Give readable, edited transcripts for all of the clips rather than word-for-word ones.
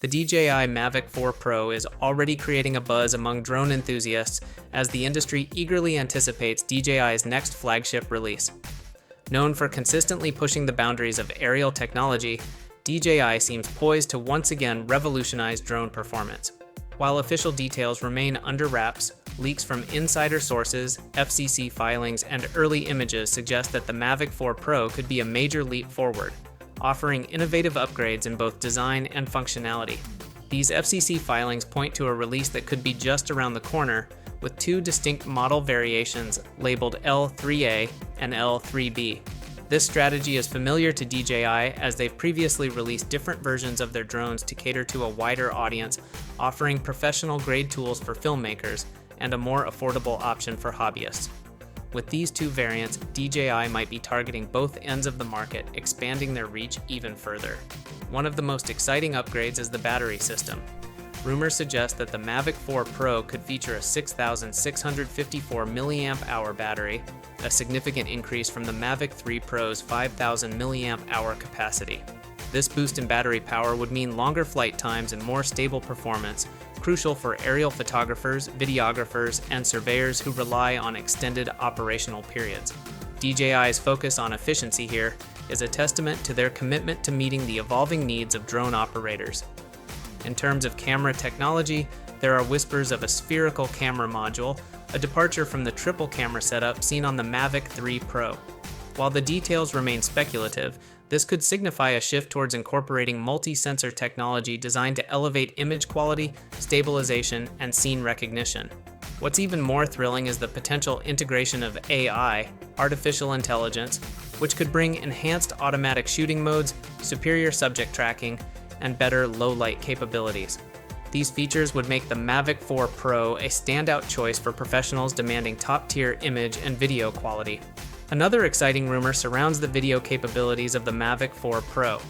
The DJI Mavic 4 Pro is already creating a buzz among drone enthusiasts as the industry eagerly anticipates DJI's next flagship release. Known for consistently pushing the boundaries of aerial technology, DJI seems poised to once again revolutionize drone performance. While official details remain under wraps, leaks from insider sources, FCC filings, and early images suggest that the Mavic 4 Pro could be a major leap forward, offering innovative upgrades in both design and functionality. These FCC filings point to a release that could be just around the corner, with two distinct model variations labeled L3A and L3B. This strategy is familiar to DJI as they've previously released different versions of their drones to cater to a wider audience, offering professional-grade tools for filmmakers and a more affordable option for hobbyists. With these two variants, DJI might be targeting both ends of the market, expanding their reach even further. One of the most exciting upgrades is the battery system. Rumors suggest that the Mavic 4 Pro could feature a 6,654 mAh battery, a significant increase from the Mavic 3 Pro's 5,000 mAh capacity. This boost in battery power would mean longer flight times and more stable performance, crucial for aerial photographers, videographers, and surveyors who rely on extended operational periods. DJI's focus on efficiency here is a testament to their commitment to meeting the evolving needs of drone operators. In terms of camera technology, there are whispers of a spherical camera module, a departure from the triple camera setup seen on the Mavic 3 Pro. While the details remain speculative, this could signify a shift towards incorporating multi-sensor technology designed to elevate image quality, stabilization, and scene recognition. What's even more thrilling is the potential integration of AI, artificial intelligence, which could bring enhanced automatic shooting modes, superior subject tracking, and better low-light capabilities. These features would make the Mavic 4 Pro a standout choice for professionals demanding top-tier image and video quality. Another exciting rumor surrounds the video capabilities of the Mavic 4 Pro.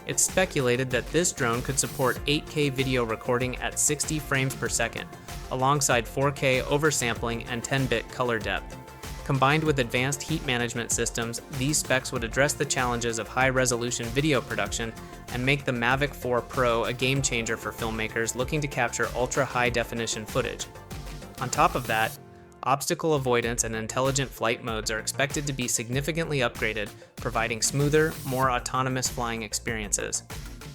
It's speculated that this drone could support 8K video recording at 60 frames per second, alongside 4K oversampling and 10-bit color depth. Combined with advanced heat management systems, these specs would address the challenges of high-resolution video production and make the Mavic 4 Pro a game-changer for filmmakers looking to capture ultra-high-definition footage. On top of that, obstacle avoidance and intelligent flight modes are expected to be significantly upgraded, providing smoother, more autonomous flying experiences.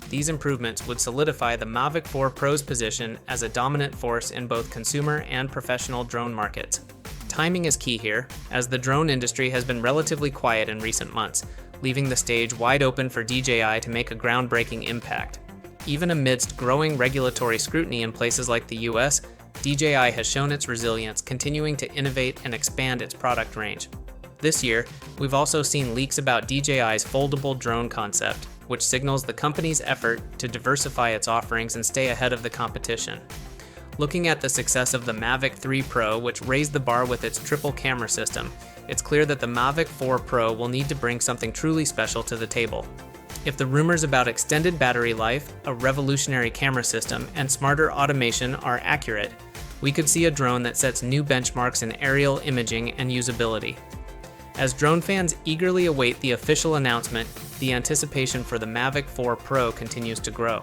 These improvements would solidify the Mavic 4 Pro's position as a dominant force in both consumer and professional drone markets. Timing is key here, as the drone industry has been relatively quiet in recent months, leaving the stage wide open for DJI to make a groundbreaking impact. Even amidst growing regulatory scrutiny in places like the US, DJI has shown its resilience, continuing to innovate and expand its product range. This year, we've also seen leaks about DJI's foldable drone concept, which signals the company's effort to diversify its offerings and stay ahead of the competition. Looking at the success of the Mavic 3 Pro, which raised the bar with its triple camera system, it's clear that the Mavic 4 Pro will need to bring something truly special to the table. If the rumors about extended battery life, a revolutionary camera system, and smarter automation are accurate, we could see a drone that sets new benchmarks in aerial imaging and usability. As drone fans eagerly await the official announcement, the anticipation for the Mavic 4 Pro continues to grow.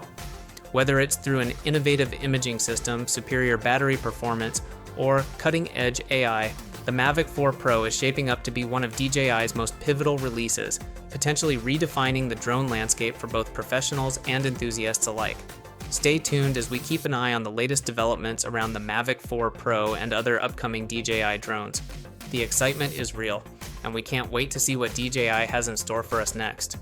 Whether it's through an innovative imaging system, superior battery performance, or cutting-edge AI, the Mavic 4 Pro is shaping up to be one of DJI's most pivotal releases, potentially redefining the drone landscape for both professionals and enthusiasts alike. Stay tuned as we keep an eye on the latest developments around the Mavic 4 Pro and other upcoming DJI drones. The excitement is real, and we can't wait to see what DJI has in store for us next.